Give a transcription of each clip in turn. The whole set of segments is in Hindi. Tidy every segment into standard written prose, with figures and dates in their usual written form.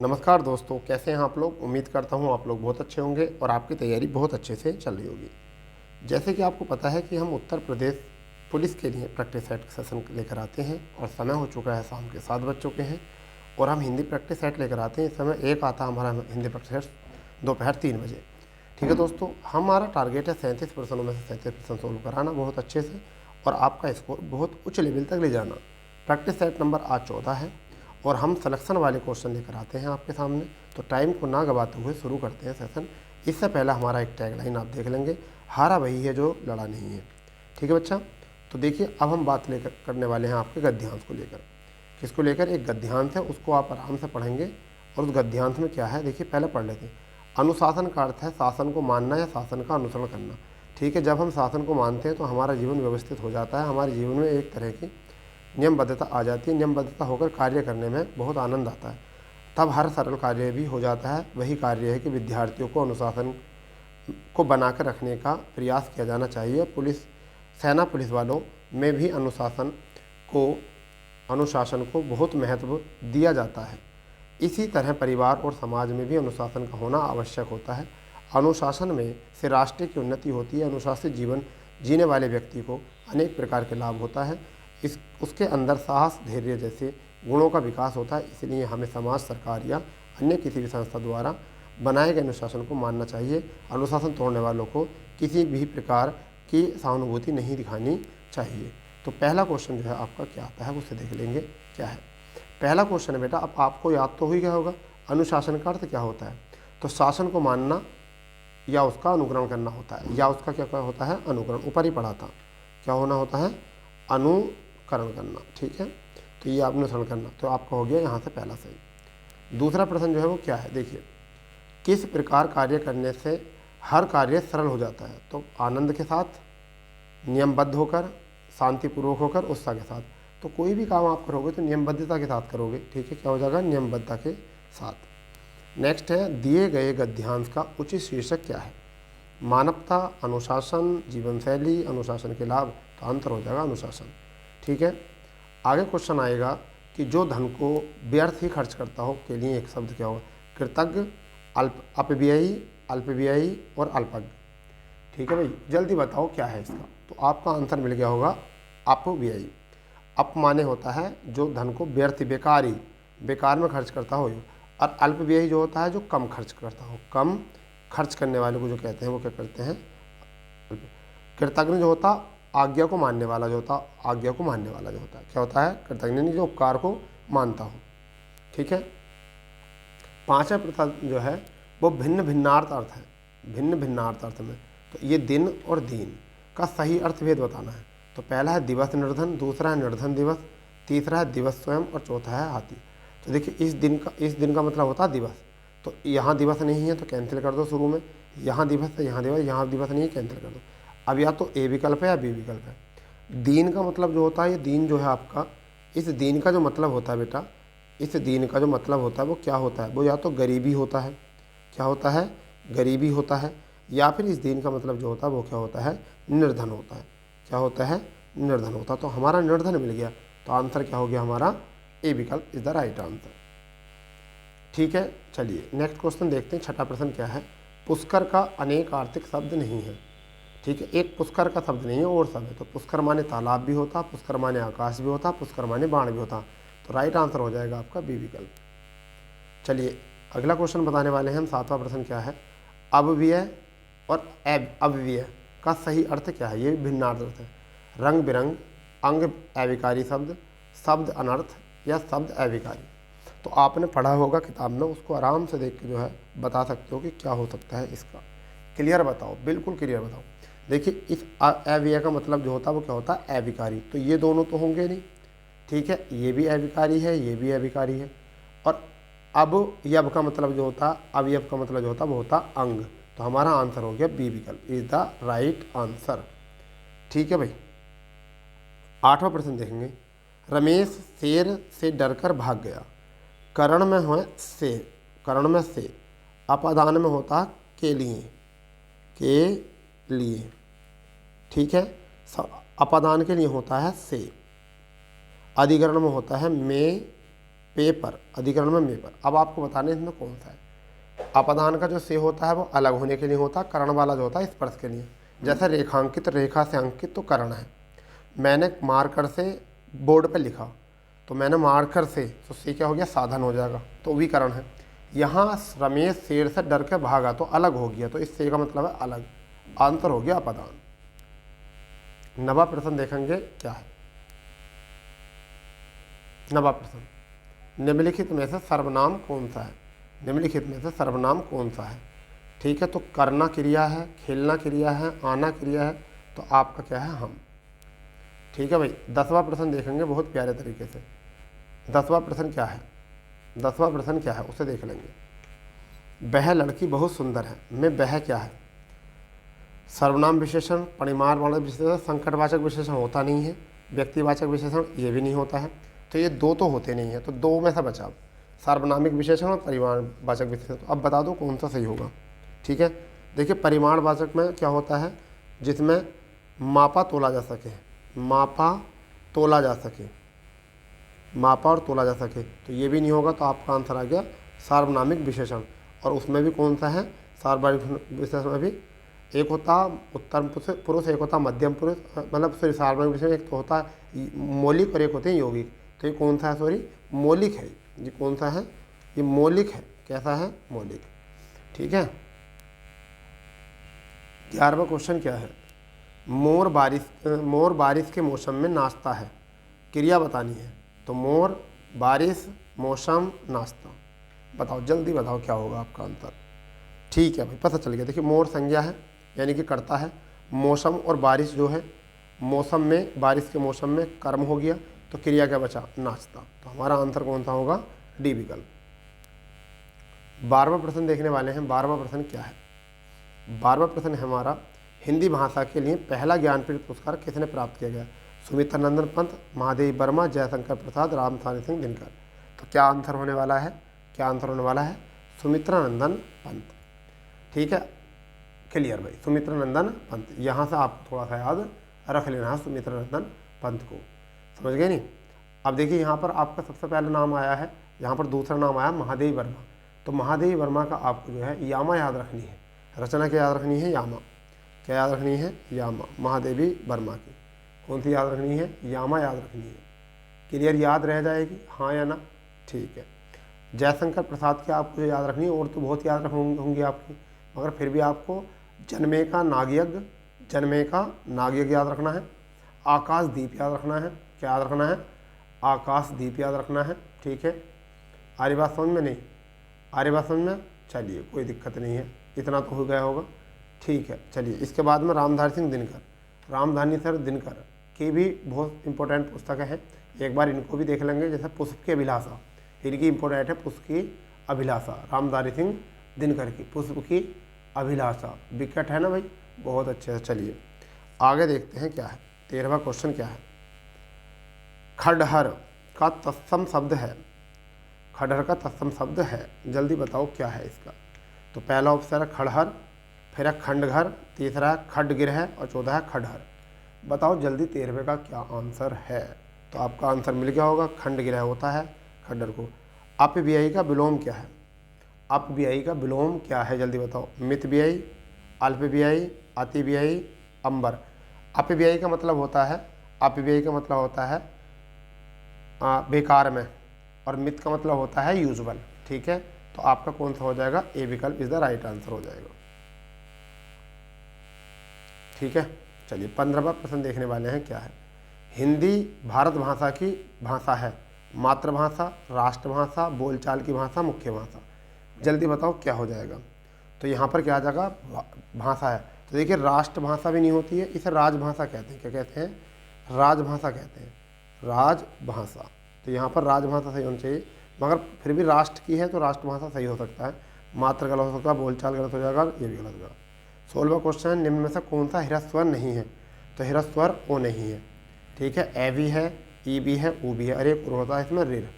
नमस्कार दोस्तों, कैसे हैं आप लोग। उम्मीद करता हूं आप लोग बहुत अच्छे होंगे और आपकी तैयारी बहुत अच्छे से चल रही होगी। जैसे कि आपको पता है कि हम उत्तर प्रदेश पुलिस के लिए प्रैक्टिस सेट सेशन लेकर आते हैं और समय हो चुका है, शाम के 7 बज चुके हैं और हम हिंदी प्रैक्टिस सेट लेकर आते हैं। इस समय एक आता हमारा हिंदी प्रैक्टिस सेट दोपहर 3 बजे। ठीक है दोस्तों, हमारा टारगेट है 37 प्रश्नों में से 37 प्रश्न सोल्व कराना बहुत अच्छे से और आपका स्कोर बहुत उच्च लेवल तक ले जाना। प्रैक्टिस सेट नंबर आज 14 है और हम सिलेक्शन वाले क्वेश्चन लेकर आते हैं आपके सामने। तो टाइम को ना गवाते हुए शुरू करते हैं सेशन। इससे पहले हमारा एक टैगलाइन आप देख लेंगे, हारा वही है जो लड़ा नहीं है। ठीक है बच्चा, तो देखिए अब हम बात लेकर करने वाले हैं आपके गद्यांश को लेकर। किसको लेकर? एक गद्यांश है, उसको आप आराम से पढ़ेंगे। और उस गद्यांश में क्या है देखिए, पहले पढ़ लेते हैं। अनुशासन का अर्थ है शासन को मानना या शासन का अनुसरण करना। ठीक है, जब हम शासन को मानते हैं तो हमारा जीवन व्यवस्थित हो जाता है, हमारे जीवन में एक तरह की नियमबद्धता आ जाती है। नियमबद्धता होकर कार्य करने में बहुत आनंद आता है, तब हर सरल कार्य भी हो जाता है। वही कार्य है कि विद्यार्थियों को अनुशासन को बनाकर रखने का प्रयास किया जाना चाहिए। सेना पुलिस वालों में भी अनुशासन को बहुत महत्व दिया जाता है। इसी तरह परिवार और समाज में भी अनुशासन का होना आवश्यक होता है। अनुशासन में से राष्ट्र की उन्नति होती है। अनुशासित जीवन जीने वाले व्यक्ति को अनेक प्रकार के लाभ होता है। उसके अंदर साहस, धैर्य जैसे गुणों का विकास होता है। इसलिए हमें समाज, सरकार या अन्य किसी भी संस्था द्वारा बनाए गए अनुशासन को मानना चाहिए। अनुशासन तोड़ने वालों को किसी भी प्रकार की सहानुभूति नहीं दिखानी चाहिए। तो पहला क्वेश्चन जो है आपका क्या आता है उसे देख लेंगे क्या है। पहला क्वेश्चन है बेटा, अब आपको याद तो ही क्या होगा, अनुशासन का अर्थ क्या होता है। तो शासन को मानना या उसका अनुकरण करना होता है, या उसका क्या होता है, अनुकरण। ऊपर ही पढ़ा था, क्या होना होता है, अनुकरण करना। ठीक है, तो ये आपने अनुसरण करना, तो आपका हो गया यहाँ से पहला सही। दूसरा प्रश्न जो है वो क्या है देखिए, किस प्रकार कार्य करने से हर कार्य सरल हो जाता है। तो आनंद के साथ, नियमबद्ध होकर, शांतिपूर्वक होकर, उत्साह के साथ। तो कोई भी काम आप करोगे तो नियमबद्धता के साथ करोगे। ठीक है, क्या हो जाएगा, नियमबद्धता के साथ। नेक्स्ट है, दिए गए गद्यांश का उचित शीर्षक क्या है। मानवता, अनुशासन, जीवन शैली, अनुशासन के लाभ। तो आंसर हो जाएगा अनुशासन। ठीक है, आगे क्वेश्चन आएगा कि जो धन को व्यर्थ ही खर्च करता हो के लिए एक शब्द क्या होगा। कृतज्ञ, अपव्ययी, अल्पव्ययी और अल्पज्ञ। ठीक है भाई, जल्दी बताओ क्या है इसका। तो आपका आंसर मिल गया होगा अपव्ययी। अप माने होता है जो धन को व्यर्थ, बेकार में खर्च करता हो। और अल्पव्ययी जो होता है जो कम खर्च करता हो। कम खर्च करने वाले को जो कहते हैं वो क्या करते हैं, कृतज्ञ जो होता, आज्ञा को मानने वाला जो होता, आज्ञा को मानने वाला जो होता है क्या होता है, कृतज्ञ, जो उपकार को मानता हो। ठीक है, पांचवा प्रश्न जो है वो भिन्न भिन्नार्थ अर्थ है। भिन्न भिन्नार्थ अर्थ में तो ये दिन और दीन का सही अर्थभेद बताना है। तो पहला है दिवस निर्धन, दूसरा है निर्धन दिवस, तीसरा है दिवस स्वयं और चौथा है हाथी। तो देखिए इस दिन का मतलब होता है दिवस। तो यहाँ दिवस नहीं है तो कैंसिल कर दो शुरू में, यहाँ दिवस है, यहाँ दिवस नहीं है, कैंसिल कर दो। अब या तो ए विकल्प है या बी विकल्प है। दीन का मतलब जो होता है, ये दीन जो है आपका, इस दीन का जो मतलब होता है बेटा, इस दीन का जो मतलब होता है वो क्या होता है, वो या तो गरीबी होता है, क्या होता है, गरीबी होता है, या फिर इस दीन का मतलब जो होता है वो क्या होता है, निर्धन होता है। क्या होता है, निर्धन होता है। तो हमारा निर्धन मिल गया, तो आंसर क्या हो गया हमारा, ए विकल्प इज द राइट आंसर। ठीक है, चलिए नेक्स्ट क्वेश्चन देखते हैं। छठा प्रश्न क्या है, पुष्कर का अनेक आर्थिक शब्द नहीं है। ठीक है, एक पुष्कर का शब्द नहीं है और शब्द है। तो पुष्कर माने तालाब भी होता, पुष्कर माने आकाश भी होता, पुष्कर माने बाण भी होता। तो राइट आंसर हो जाएगा आपका बी विकल्प। चलिए अगला क्वेश्चन बताने वाले हैं हम। सातवां प्रश्न क्या है, अव्यय और अव्यय का सही अर्थ क्या है। ये भिन्नार्थ अर्थ है। रंग बिरंग, अंग अविकारी शब्द, शब्द अनर्थ या शब्द अविकारी। तो आपने पढ़ा होगा किताब में, उसको आराम से देख के जो है बता सकते हो कि क्या हो सकता है इसका। क्लियर बताओ, बिल्कुल क्लियर बताओ। देखिए इस अव्यय का मतलब जो होता है वो क्या होता है, अविकारी। तो ये दोनों तो होंगे नहीं। ठीक है, ये भी अविकारी है, ये भी अविकारी है। और अवयव का मतलब जो होता, अवयव का मतलब जो होता वो होता अंग। तो हमारा आंसर हो गया बी विकल्प इज द राइट आंसर। ठीक है भाई, आठवां प्रश्न देखेंगे। रमेश शेर से डरकर भाग गया। करण में हो से, करण में से, अपादान में होता के लिए, के लिए। ठीक है, अपादान के लिए होता है से, अधिकरण में होता है में, पेपर, अधिकरण में मेपर। अब आपको बताना है इसमें कौन सा है। अपदान का जो से होता है वो अलग होने के लिए होता है, कर्ण वाला जो होता है स्पर्श के लिए। जैसे रेखांकित, रेखा से अंकित तो कर्ण है। मैंने मार्कर से बोर्ड पे लिखा तो मैंने मार्कर से, तो से क्या हो गया, साधन हो जाएगा, तो भी कर्ण है। यहाँ रमेश शेर से डर के भागा तो अलग हो गया, तो इस से का मतलब है अलग, अंतर हो गया अपदान। नवा प्रश्न देखेंगे क्या है। नवा प्रश्न, निम्नलिखित में से सर्वनाम कौन सा है। निम्नलिखित में से सर्वनाम कौन सा है। ठीक है, तो करना क्रिया है, खेलना क्रिया है, आना क्रिया है, तो आपका क्या है, हम। ठीक है भाई, 10वां प्रश्न देखेंगे बहुत प्यारे तरीके से। 10वां प्रश्न क्या है, 10वां प्रश्न क्या है उसे देख लेंगे। वह लड़की बहुत सुंदर है में वह क्या है। सर्वनाम विशेषण, परिमाणवाचक विशेषण, संकटवाचक विशेषण होता नहीं है, व्यक्तिवाचक विशेषण ये भी नहीं होता है, तो ये दो तो होते नहीं है, तो दो में से बचा सार्वनामिक विशेषण और परिमाणवाचक विशेषण। तो अब बता दो कौन सा सही होगा। ठीक है, देखिए परिमाणवाचक में क्या होता है, जिसमें मापा तोला जा सके, मापा तोला जा सके, मापा और तोला जा सके, तो ये भी नहीं होगा, तो आपका आंसर आ गया सार्वनामिक विशेषण। और उसमें भी कौन सा है, सार्वनामिक विशेषण में भी एक होता उत्तम पुरुष, एक होता मध्यम पुरुष, मतलब सॉरी सार्वनामिक विशेषण एक तो होता मौलिक और एक होते हैं यौगिक। तो ये कौन सा है, सॉरी मौलिक है, ये कौन सा है, ये मौलिक है। कैसा है, मौलिक। ठीक है, 11वां क्वेश्चन क्या है, मोर बारिश के मौसम में नाचता है, क्रिया बतानी है। तो मोर, बारिश, मौसम, नाचता, बताओ जल्दी बताओ क्या होगा आपका आंसर। ठीक है भाई, पता चल गया। देखिए मोर संज्ञा है यानी कि करता है, मौसम और बारिश जो है, मौसम में, बारिश के मौसम में कर्म हो गया, तो क्रिया क्या बचा, नाचता। तो हमारा आंसर कौन सा होगा, डी विकल्प। 12वां प्रश्न देखने वाले हैं। 12वां प्रश्न क्या है, 12वां प्रश्न है हमारा, हिंदी भाषा के लिए पहला ज्ञानपीठ पुरस्कार किसने प्राप्त किया गया। सुमित्रा नंदन पंत, महादेवी वर्मा, जयशंकर प्रसाद, रामधारी सिंह दिनकर। तो क्या आंसर होने वाला है, क्या आंसर होने वाला है, सुमित्रा नंदन पंत। ठीक है, क्लियर भाई, सुमित्रा नंदन पंत। यहाँ से आप थोड़ा सा याद रख लेना है सुमित्रा नंदन पंत को, समझ गए नहीं। अब देखिए यहाँ पर आपका सबसे पहला नाम आया है, यहाँ पर दूसरा नाम आया महादेवी वर्मा। तो महादेवी वर्मा का आपको जो है यामा याद रखनी है, रचना क्या याद रखनी है, यामा। क्या याद रखनी है, यामा। महादेवी वर्मा की कौन सी याद रखनी है, यामा याद रखनी है। क्लियर, याद रह जाएगी, हाँ या ना। ठीक है, जयशंकर प्रसाद की आपको याद रखनी है, और तो बहुत याद होंगी आपकी, मगर फिर भी आपको जन्मे का नागयज्ञ, जन्मे का नागयज्ञ याद रखना है। आकाशदीप याद रखना है, क्या याद रखना है, आकाशदीप याद रखना है। ठीक है, आर्य बात समझ में, नहीं आर्य बात समझ में, चलिए कोई दिक्कत नहीं है, इतना तो हो गया होगा। ठीक है, चलिए इसके बाद में रामधारी सिंह दिनकर, रामधारी सर दिनकर की भी बहुत इंपॉर्टेंट पुस्तक है, एक बार इनको भी देख लेंगे। जैसे पुष्प की अभिलाषा, इनकी इंपॉर्टेंट है, पुष्प की अभिलाषा, रामधारी सिंह दिनकर की पुष्प की अभिलाषा, विकेट है ना भाई, बहुत अच्छे से। चलिए आगे देखते हैं क्या है। 13वां क्वेश्चन क्या है, खडहर का तत्सम शब्द है, खडहर का तत्सम शब्द है, जल्दी बताओ क्या है इसका। तो पहला ऑप्शन है खड़हर, फिर है खंडघर, तीसरा है खडगिरह और चौथा है खडहर। बताओ जल्दी 13वें का क्या आंसर है। तो आपका आंसर मिल गया होगा, खंडगिरह होता है खड्डर को। अपव्ययी का विलोम क्या है, अपव्ययी का विलोम क्या है, जल्दी बताओ। मितव्ययी, अल्पव्ययी, अतिव्ययी, अंबर। अपव्ययी का मतलब होता है, अपव्ययी का मतलब होता है बेकार में, और मित का मतलब होता है यूजुअल। ठीक है, तो आपका कौन सा हो जाएगा, ए विकल्प इज द राइट आंसर हो जाएगा। ठीक है, चलिए 15वां प्रश्न देखने वाले हैं क्या है। हिंदी भारत भाषा की भाषा है, मातृभाषा, राष्ट्रभाषा, बोलचाल की भाषा, मुख्य भाषा। जल्दी बताओ क्या हो जाएगा। तो यहाँ पर क्या आ जाएगा, भाषा है। तो देखिए राष्ट्रभाषा भी नहीं होती है, इसे राजभाषा कहते हैं। क्या कहते हैं, राजभाषा कहते हैं, राजभाषा। तो यहाँ पर राजभाषा सही होनी चाहिए, मगर फिर भी राष्ट्र की है तो राष्ट्रभाषा सही हो सकता है। मात्र गलत हो सकता है, बोलचाल गलत हो जाएगा, ये भी गलत होगा। 16वां क्वेश्चन है, निम्न में से कौन सा ह्रस्व नहीं है। तो ह्रस्व ओ नहीं है। ठीक है, ए भी है, ई भी है, ऊ भी है, अरे एक होता है इसमें ऋर,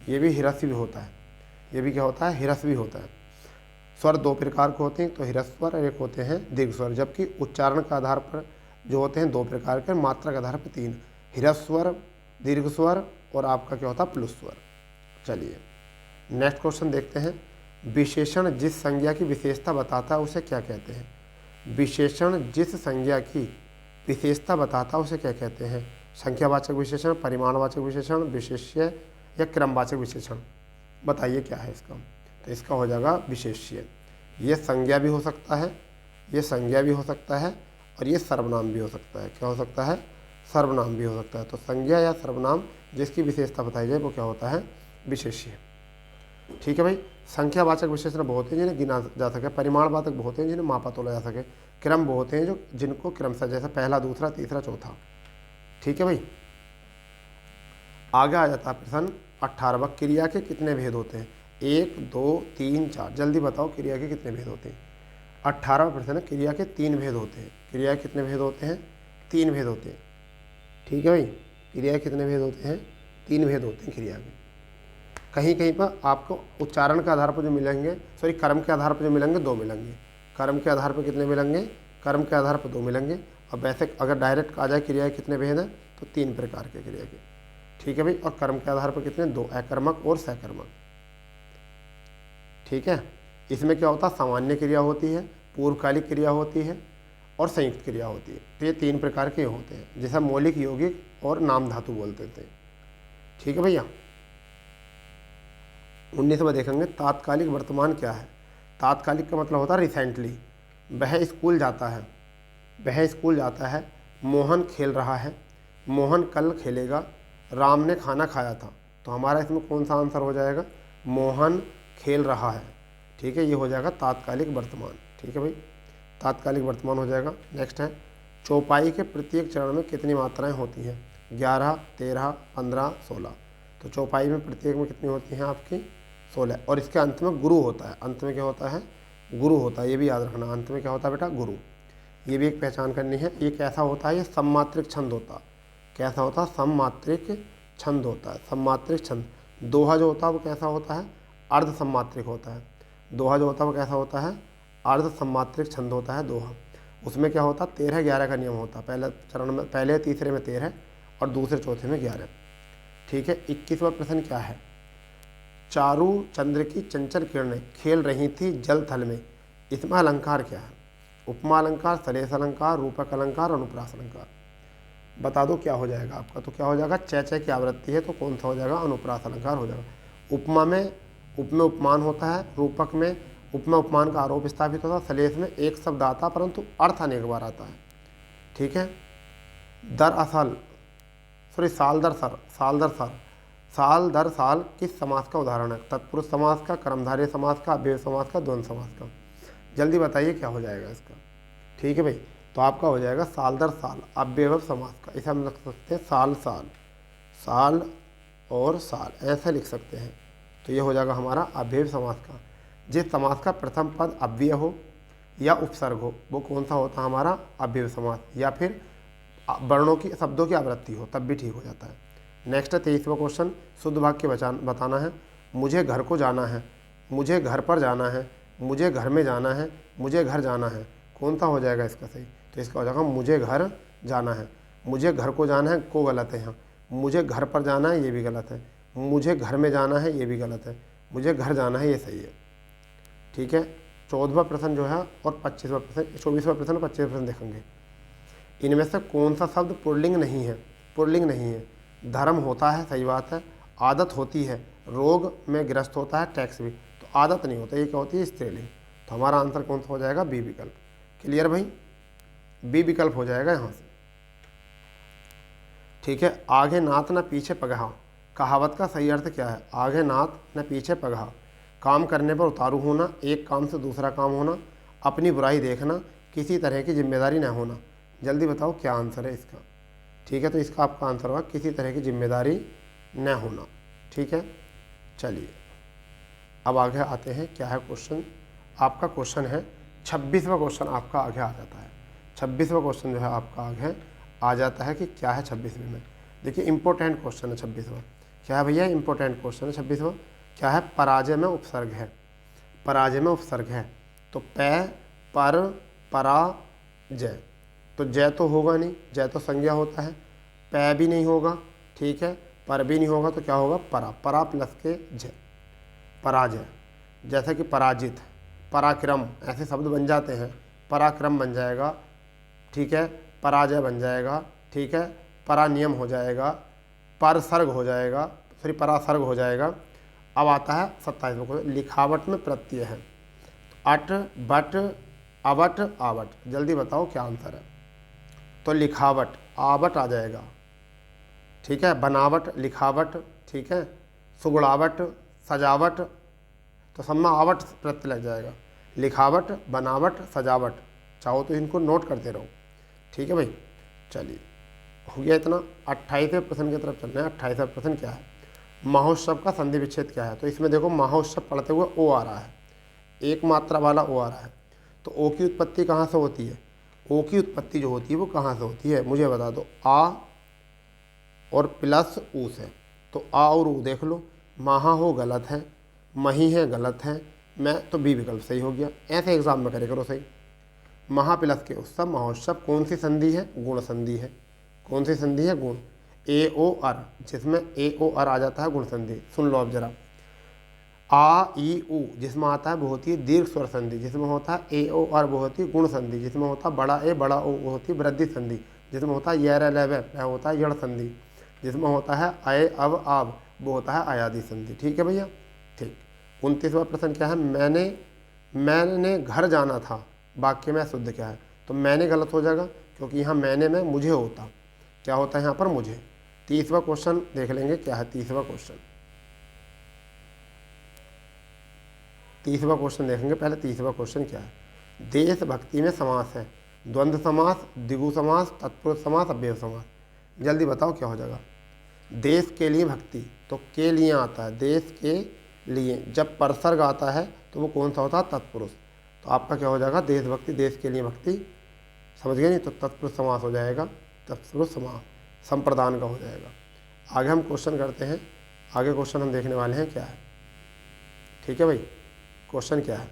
ये भी ह्रस्व भी होता है, ये भी क्या होता है, ह्रस्व भी होता है। स्वर दो प्रकार के होते हैं, तो ह्रस्व स्वर और एक होते हैं दीर्घ स्वर, जबकि उच्चारण के आधार पर जो होते हैं दो प्रकार के, मात्रा के आधार पर तीन, ह्रस्व स्वर, दीर्घ स्वर और आपका क्या होता है प्लुस स्वर। चलिए नेक्स्ट क्वेश्चन देखते हैं। विशेषण जिस संज्ञा की विशेषता बताता है उसे क्या कहते हैं? विशेषण जिस संज्ञा की विशेषता बताता है उसे क्या कहते हैं? संख्यावाचक विशेषण, परिमाणवाचक विशेषण, विशेष्य या क्रमवाचक विशेषण? बताइए क्या है इसका। तो इसका हो जाएगा विशेष्य। ये संज्ञा भी हो सकता है, ये संज्ञा भी हो सकता है और ये सर्वनाम भी हो सकता है। क्या हो सकता है? सर्वनाम भी हो सकता है। तो संज्ञा या सर्वनाम जिसकी विशेषता बताई जाए वो क्या होता है? विशेष्य। ठीक है भाई। संख्यावाचक विशेषण बहुत हैं जिन्हें गिना जा सके, परिमाणवाचक बहुत हैं जिन्हें मापा तोला जा सके, क्रम बहुत हैं जो जिनको क्रमशः जैसे पहला, दूसरा, तीसरा, चौथा। ठीक है भाई। आगे आ जाता है प्रश्न 18वां। क्रिया के कितने भेद होते हैं? 1, 2, 3, 4। जल्दी बताओ क्रिया के कितने भेद होते हैं? 18वां प्रश्न है। क्रिया के 3 भेद होते हैं। क्रिया के कितने भेद होते हैं? 3 भेद होते हैं। ठीक है भाई। क्रिया के कितने भेद होते हैं? 3 भेद होते हैं क्रिया के। कहीं कहीं पर आपको उच्चारण के आधार पर जो मिलेंगे, सॉरी कर्म के आधार पर जो मिलेंगे 2 मिलेंगे। कर्म के आधार पर कितने मिलेंगे? कर्म के आधार पर 2 मिलेंगे। और वैसे अगर डायरेक्ट आ जाए क्रिया के कितने भेद हैं तो 3 प्रकार के क्रिया के। ठीक है भाई। और कर्म के आधार पर कितने? 2, अकर्मक और सकर्मक। ठीक है। इसमें क्या होता है? सामान्य क्रिया होती है, पूर्वकालिक क्रिया होती है और संयुक्त क्रिया होती है। तो ये 3 प्रकार के होते हैं, जैसा मौलिक, यौगिक और नाम धातु बोलते थे। ठीक है भैया। 19वां देखेंगे। तात्कालिक वर्तमान क्या है? तात्कालिक का मतलब होता है रिसेंटली। वह स्कूल जाता है, वह स्कूल जाता है। मोहन खेल रहा है, मोहन कल खेलेगा। राम ने खाना खाया था। तो हमारा इसमें कौन सा आंसर हो जाएगा? मोहन खेल रहा है। ठीक है। ये हो जाएगा तात्कालिक वर्तमान। ठीक है भाई। तात्कालिक वर्तमान हो जाएगा। नेक्स्ट है। चौपाई के प्रत्येक चरण में कितनी मात्राएं होती हैं? 11, 13, 15, 16। तो चौपाई में प्रत्येक में कितनी होती हैं आपकी? 16। और इसके अंत में गुरु होता है। अंत में क्या होता है? गुरु होता है। ये भी याद रखना। अंत में क्या होता है बेटा? गुरु। ये भी एक पहचान करनी है। ये कैसा होता है? ये सममात्रिक छंद होता है। कैसा होता है? सममात्रिक छंद होता है। सममात्रिक छंद। दोहा जो होता है वो कैसा होता है? अर्ध सममात्रिक होता है। दोहा जो होता है वो कैसा होता है? अर्ध सममात्रिक छंद होता है दोहा। उसमें क्या होता है? 13-11 का नियम होता है। पहले चरण में, पहले तीसरे में 13 और दूसरे चौथे में 11। ठीक है। 21वां प्रश्न क्या है? चारू चंद्र की चंचल किरणें खेल रही थी जल थल में। इसमें अलंकार क्या है? उपमा अलंकार, सलेस अलंकार, रूपक अलंकार, अनुप्रास अलंकार। बता दो क्या हो जाएगा आपका। तो क्या हो जाएगा? चय की आवृत्ति है तो कौन सा हो जाएगा? अनुप्रास अलंकार हो जाएगा। उपमा में उपमान होता है, रूपक में उपमा उपमान का आरोप स्थापित होता है, सलेस में एक शब्द आता परंतु अर्थ अनेक बार आता है। ठीक है। दरअसल, सॉरी, साल दर सर, साल दर सर, साल दर साल किस समास का उदाहरण है? तत्पुरुष समास का, कर्मधारय समास का, अव्यय समास का, द्वंद्व समास का। जल्दी बताइए क्या हो जाएगा इसका। ठीक है भाई। तो आपका हो जाएगा साल दर साल, अव्यय समास का। इसे हम लिख सकते हैं साल साल, साल और साल, ऐसे लिख सकते हैं। तो ये हो जाएगा हमारा अव्यय समास का। जिस समास का प्रथम पद अव्यय हो या उपसर्ग हो वो कौन सा होता है? हमारा अव्यय समास। या फिर वर्णों की, शब्दों की आवृत्ति हो तब भी ठीक हो जाता है। नेक्स्ट है 23वां क्वेश्चन। शुद्ध वाक्य बताना है। मुझे घर को जाना है, मुझे घर पर जाना है, मुझे घर में जाना है, मुझे घर जाना है। कौन सा हो जाएगा इसका सही? तो इसका हो जाएगा मुझे घर जाना है। मुझे घर को जाना है को गलत है यहाँ। मुझे घर पर जाना है ये भी गलत है। मुझे घर में जाना है ये भी गलत है। मुझे घर जाना है ये सही है। ठीक है। 14वां प्रश्न जो है और 25वां प्रश्न, 24वां प्रश्न और 25वां प्रश्न देखेंगे। इनमें से कौन सा शब्द पुल्लिंग नहीं है? पुल्लिंग नहीं है। धर्म होता है, सही बात है। आदत होती है, रोग में ग्रस्त होता है, टैक्स भी। तो आदत नहीं होता, ये क्या होती है? स्त्रीलिंग। तो हमारा आंसर कौन सा हो जाएगा? बी विकल्प। क्लियर भाई? बी विकल्प हो जाएगा यहाँ से। ठीक है। आगे नात न पीछे पगहा, कहावत का सही अर्थ क्या है? आगे नात न पीछे पगहा, काम करने पर उतारू होना, एक काम से दूसरा काम होना, अपनी बुराई देखना, किसी तरह की जिम्मेदारी न होना। जल्दी बताओ क्या आंसर है इसका। ठीक है। तो इसका आपका आंसर होगा किसी तरह की जिम्मेदारी न होना। ठीक है। चलिए अब आगे आते हैं। क्या है क्वेश्चन? आपका क्वेश्चन है 26वां क्वेश्चन आपका आगे आ जाता है। 26वां क्वेश्चन जो है आपका आगे आ जाता है कि क्या है 26वें में। देखिए इंपॉर्टेंट क्वेश्चन है 26वां। क्या है भैया? इंपॉर्टेंट क्वेश्चन है 26वां। क्या है? पराजय में उपसर्ग है। पराजय में उपसर्ग है तो पै, पर, परा, जय। तो जय तो होगा नहीं, जय तो संज्ञा होता है। पै भी नहीं होगा। ठीक है। पर भी नहीं होगा तो क्या होगा, परा, परा प्लस के ज, पराजय। जैसे कि पराजित, पराक्रम, ऐसे शब्द बन जाते हैं। पराक्रम बन जाएगा, ठीक है, पराजय बन जाएगा, ठीक है, परानियम हो जाएगा, परसर्ग हो जाएगा, सॉरी परासर्ग हो जाएगा। अब आता है 27वां क्वेश्चन, लिखावट में प्रत्यय है। अट, बट, अवट, आवट, जल्दी बताओ क्या आंसर है। तो लिखावट, आवट आ जाएगा, ठीक है, बनावट, लिखावट, ठीक है, सुगड़ावट, सजावट, तो सब में आवट प्रत्यय लग जाएगा। लिखावट, बनावट, सजावट, चाहो तो इनको नोट करते रहो, ठीक है भाई। चलिए हो गया इतना। 28वें प्रश्न की तरफ चल रहे हैं। 28वां प्रश्न क्या है, महोत्सव का संधि विच्छेद क्या है। तो इसमें देखो महोत्सव पढ़ते हुए ओ आ रहा है, एक मात्रा वाला ओ आ रहा है। तो ओ की उत्पत्ति कहाँ से होती है, ओ की उत्पत्ति जो होती है वो कहाँ से होती है, मुझे बता दो। आ और प्लस ऊ से। तो आ और ऊ देख लो, महा हो गलत है, मही है गलत है, मैं तो बी विकल्प सही हो गया। ऐसे एग्जाम में करे करो सही। महा प्लस के उत्सव, महोत्सव, कौन सी संधि है, गुण संधि है। कौन सी संधि है, गुण। ए ओ आर, जिसमें ए ओ आर आ जाता है गुण संधि। सुन लो अब जरा। आ ई उ जिसमें आता है वो होती है दीर्घ स्वर संधि, जिसमें होता है ए ओ आर वो होती है गुण संधि, जिसमें होता है बड़ा ए बड़ा ओ वो होती है वृद्धि संधि, जिसमें होता है यर लव वह होता है यड़ संधि, जिसमें होता है अय अब आब वो होता है अयादि संधि। ठीक है भैया, ठीक। 29वां प्रश्न क्या है, मैंने घर जाना था, वाक्य में शुद्ध क्या है। तो मैंने गलत हो जाएगा क्योंकि यहाँ मैंने में मुझे होता, क्या होता है यहाँ पर, मुझे। 30वां क्वेश्चन देख लेंगे क्या है। 30वां क्वेश्चन देखेंगे पहले। 30वां क्वेश्चन क्या है, देशभक्ति में समास है, द्वंद्व समास, द्विगु समास, तत्पुरुष समास, अव्यय समास। जल्दी बताओ क्या हो जाएगा। देश के लिए भक्ति, तो के लिए आता है, देश के लिए। जब परसर्ग आता है तो वो कौन सा होता है, तत्पुरुष। तो आपका क्या हो जाएगा, देशभक्ति, देश के लिए भक्ति, समझ गए नहीं। तो तत्पुरुष समास हो जाएगा, तत्पुरुष समास संप्रदान का हो जाएगा। आगे हम क्वेश्चन करते हैं। आगे क्वेश्चन हम देखने वाले हैं क्या है, ठीक है भाई। क्वेश्चन क्या है,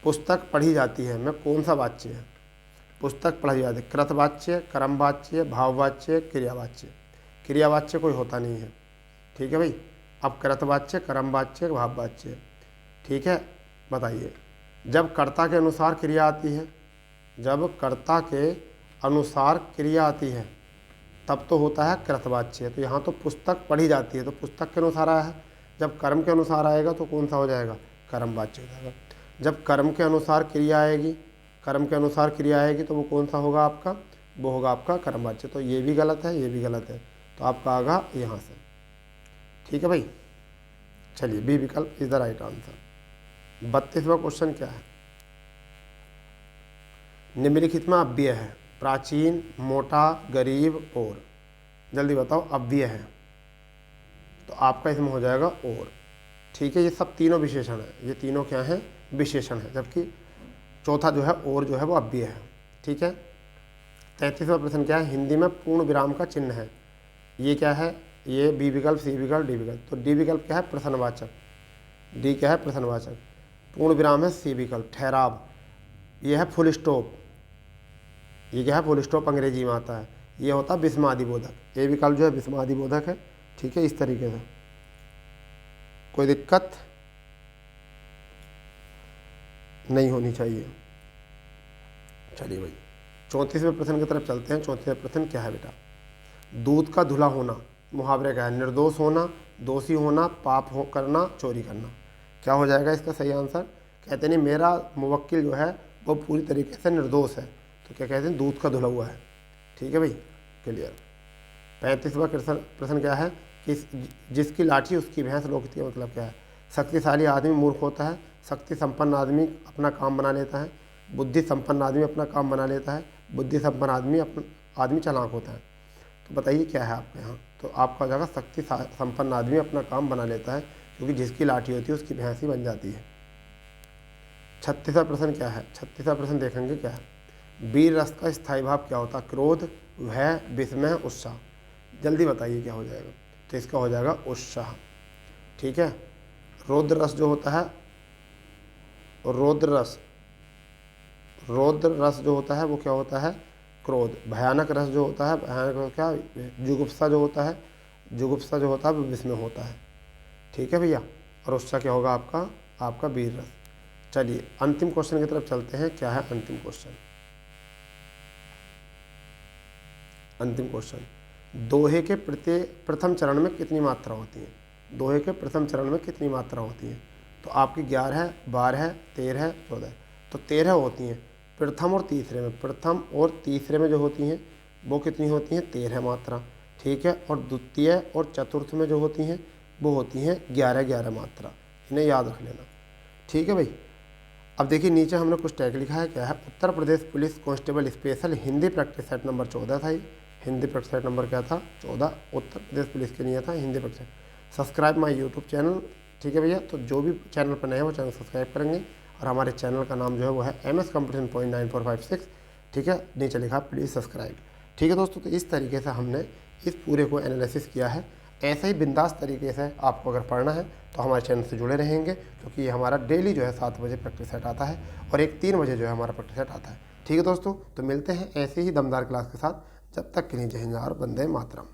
पुस्तक पढ़ी जाती है में कौन सा वाच्य है। पुस्तक पढ़ी जाती है, कृतवाच्य, कर्मवाच्य, भाववाच्य, क्रियावाच्य। क्रियावाच्य कोई होता नहीं है, ठीक है भाई। अब कृतवाच्य, कर्मवाच्य, भाववाच्य, ठीक है। बताइए, जब कर्ता के अनुसार क्रिया आती है, जब कर्ता के अनुसार क्रिया आती है तब तो होता है कृतवाच्य। तो यहाँ तो पुस्तक पढ़ी जाती है तो पुस्तक के अनुसार आया है। जब कर्म के अनुसार आएगा तो कौन सा हो जाएगा, कर्मवाच्य हो जाएगा। जब कर्म के अनुसार क्रिया आएगी, कर्म के अनुसार क्रिया आएगी तो वो कौन सा होगा आपका, वो होगा आपका कर्मवाच्य। तो ये भी गलत है, ये भी गलत है, तो आपका आगा यहाँ से, ठीक है भाई। चलिए बी विकल्प इज द राइट आंसर। 32वां क्वेश्चन क्या है, निम्नलिखित में अव्यय है, प्राचीन, मोटा, गरीब, और। जल्दी बताओ, अव्यय है तो आपका इसमें हो जाएगा और, ठीक है। ये सब तीनों विशेषण है, ये तीनों क्या हैं, विशेषण है, जबकि चौथा जो है और जो है वो अव्यय है, ठीक है। 33वां प्रश्न क्या है, हिंदी में पूर्ण विराम का चिन्ह है। ये क्या है, ये बी विकल्प, सी विकल्प, डी विकल्प। तो डी विकल्प क्या है, प्रश्नवाचक। डी क्या है, प्रश्नवाचक। पूर्ण विराम है सी विकल्प, ठहराव। ये है फुल स्टॉप, ये क्या है, फुल स्टॉप अंग्रेजी में आता है। ये होता है विस्मादिबोधक। ए विकल्प जो है विस्मादिबोधक है, ठीक है। इस तरीके से कोई दिक्कत नहीं होनी चाहिए। चलिए भाई 34वें प्रश्न की तरफ चलते हैं। 34वां प्रश्न क्या है बेटा, दूध का धुला होना मुहावरे का है, निर्दोष होना, दोषी होना, पाप हो करना, चोरी करना। क्या हो जाएगा इसका सही आंसर। कहते नहीं मेरा मुवक्किल जो है वो पूरी तरीके से निर्दोष है, तो क्या कहते हैं, दूध का धुला हुआ है, ठीक है भाई, क्लियर। 35वां प्रश्न क्या है कि जिसकी लाठी उसकी भैंस लोकती है, मतलब क्या है। शक्तिशाली आदमी मूर्ख होता है, शक्ति संपन्न आदमी अपना काम बना लेता है, बुद्धि संपन्न आदमी अपना काम बना लेता है, बुद्धि संपन्न आदमी चालाक होता है। तो बताइए क्या है आपके यहाँ। तो आपका हो जाएगा शक्ति संपन्न आदमी अपना काम बना लेता है, क्योंकि जिसकी लाठी होती है उसकी भैंस ही बन जाती है। 36वां प्रश्न क्या है, 36वां प्रश्न देखेंगे क्या है, वीर रस का स्थायी भाव क्या होता है, क्रोध, भय, विस्मय, उत्साह। जल्दी बताइए क्या हो जाएगा। तो इसका हो जाएगा उत्साह, ठीक है। रौद्र रस जो होता है, रौद्र रस जो होता है वो क्या होता है, क्रोध। भयानक रस जो होता है, भयानक क्या, जुगुप्सा जो होता है जुगुप्सा जो होता है वो विष में होता है, ठीक है भैया। और उसका क्या होगा आपका वीर रस। चलिए अंतिम क्वेश्चन की तरफ चलते हैं। क्या है अंतिम क्वेश्चन? अंतिम क्वेश्चन, दोहे के प्रथम चरण में कितनी मात्रा होती है? दोहे के प्रथम चरण में कितनी मात्रा होती है? तो आपकी 11, 12, 13, 14, तो 13 होती हैं प्रथम और तीसरे में। प्रथम और तीसरे में जो होती हैं वो कितनी होती हैं? 13 मात्रा, ठीक है। और द्वितीय और चतुर्थ में जो होती हैं वो होती हैं 11 मात्रा। इन्हें याद रख लेना, ठीक है भाई। अब देखिए नीचे हमने कुछ टैग लिखा है। क्या है? Uttar Pradesh police constable special Hindi practice set number 14 था। ये हिंदी प्रैक्टिस सेट नंबर क्या था? 14। उत्तर प्रदेश पुलिस के लिए था Hindi practice. Subscribe my YouTube channel, ठीक है भैया। तो जो भी चैनल पर नए हैं वो चैनल सब्सक्राइब करेंगे। और हमारे चैनल का नाम जो है वो है MS कंपटीशन पॉइंट 9456, ठीक है। नीचे लिखा प्लीज़ सब्सक्राइब, ठीक है दोस्तों। तो इस तरीके से हमने इस पूरे को एनालिसिस किया है। ऐसे ही बिंदास तरीके से आपको अगर पढ़ना है तो हमारे चैनल से जुड़े रहेंगे, क्योंकि ये हमारा डेली जो है 7 बजे प्रैक्टिस सेट आता है और एक 3 बजे जो है हमारा प्रैक्टिस सेट आता है, ठीक है दोस्तों। तो मिलते हैं ऐसे ही दमदार क्लास के साथ। जब तक के लिए जय हिंद और वंदे मातरम।